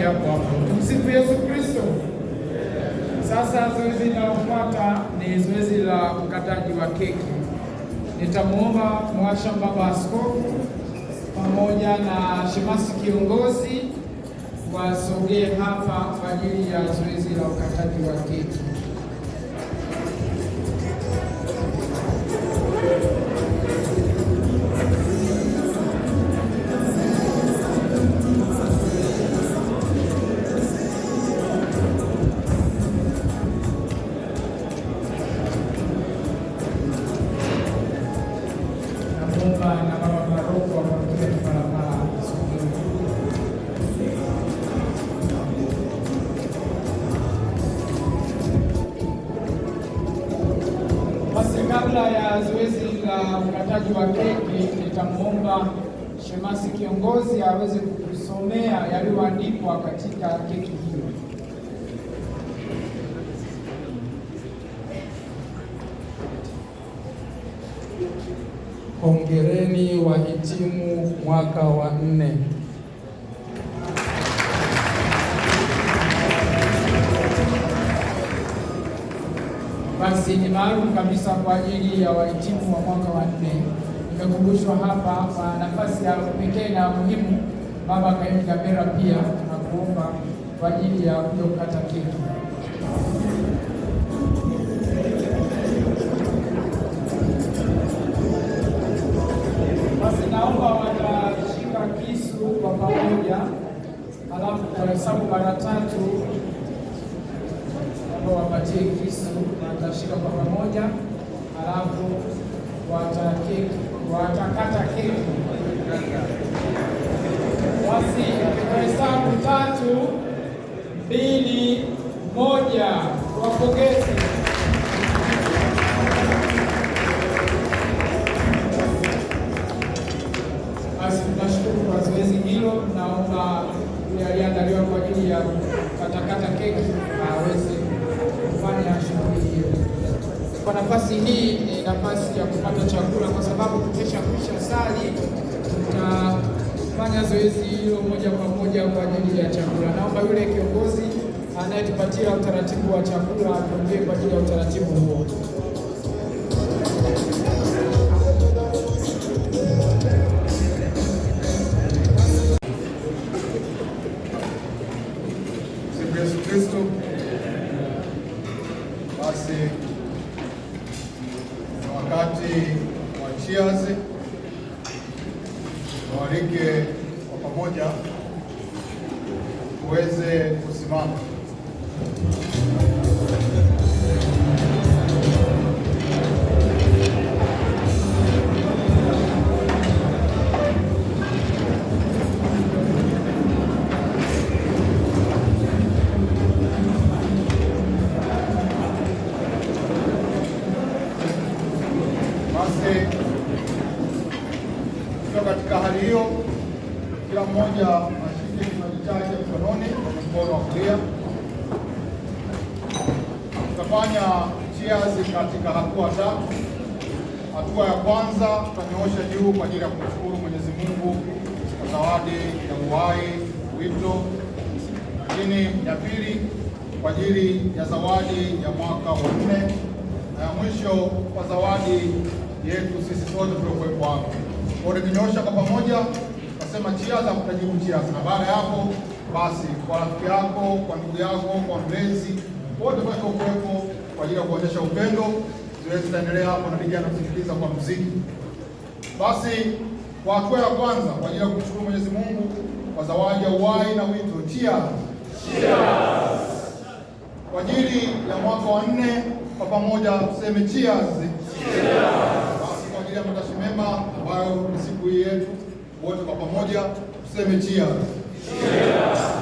hapo hapo. Tumsifu Yesu Kristo. Sasa zoezi linalofuata ni zoezi la ukataji wa keki. Nitamwomba mwasha baba askofu pamoja na shemasi kiongozi wasogee hapa kwa ajili ya zoezi la ukataji wa keki. Kabla ya zoezi la ukataji wa keki, nitamwomba shemasi kiongozi aweze kusomea yaliyoandikwa katika keki hiyo. Hongereni wahitimu mwaka wa 4. Basi ni maalum kabisa kwa ajili ya wahitimu wa mwaka wa 4. Nimekumbushwa hapa kwa nafasi ya pekee na muhimu, Baba Kaini Gamera pia tunakuomba kwa ajili ya kuja kukata keki. Basi naomba watashika kisu kwa pamoja, alafu tahesabu mara 3 wapatie kisu, watashika kwa pamoja, alafu watakata keki. Basi hesabu 3, 2, 1, wapongeze. Basi tunashukuru kwa zoezi hilo. Naomba aliandaliwa kwa ajili ya katakata keki aweze kufanya shughuli hiyo. Kwa nafasi hii ni nafasi ya kupata chakula, kwa sababu tumeshakwisha sali, tutafanya zoezi hilo moja kwa moja kwa ajili ya chakula. Naomba yule kiongozi anayetupatia utaratibu wa chakula atuongee kwa ajili ya utaratibu huo. Yesu Kristo. Basi wakati wa cheers, tualike kwa pamoja tuweze kusimama. Katika hali hiyo, kila mmoja ashike kinywaji chake mkononi kwa mkono wa kulia. Tutafanya cheers katika hatua 3. Hatua ya kwanza, tutanyoosha juu kwa ajili ya kumshukuru Mwenyezi Mungu kwa zawadi ya uhai, wito. Lakini ya pili kwa ajili ya zawadi ya mwaka wa 4, na ya mwisho kwa zawadi yetu sisi sote tuliokuwepo hapa. Kwa tukinyosha kwa pamoja, nasema cheers, tutajibu cheers. Na baada ya hapo basi, kwa rafiki yako, kwa ndugu yako, kwa mlezi, wote watakaokuwepo kwa ajili ya kuonyesha upendo. Zoezi litaendelea hapo na vijana kusikiliza kwa muziki. Basi kwa hatua ya kwanza, kwa ajili ya kumshukuru Mwenyezi Mungu kwa zawadi ya uhai na wito, cheers. Cheers. Kwa ajili ya mwaka wa 4 kwa pamoja tuseme cheers. Cheers. Ya matashi mema ambayo ni siku hii yetu, wote kwa pamoja tuseme cheers. Cheers.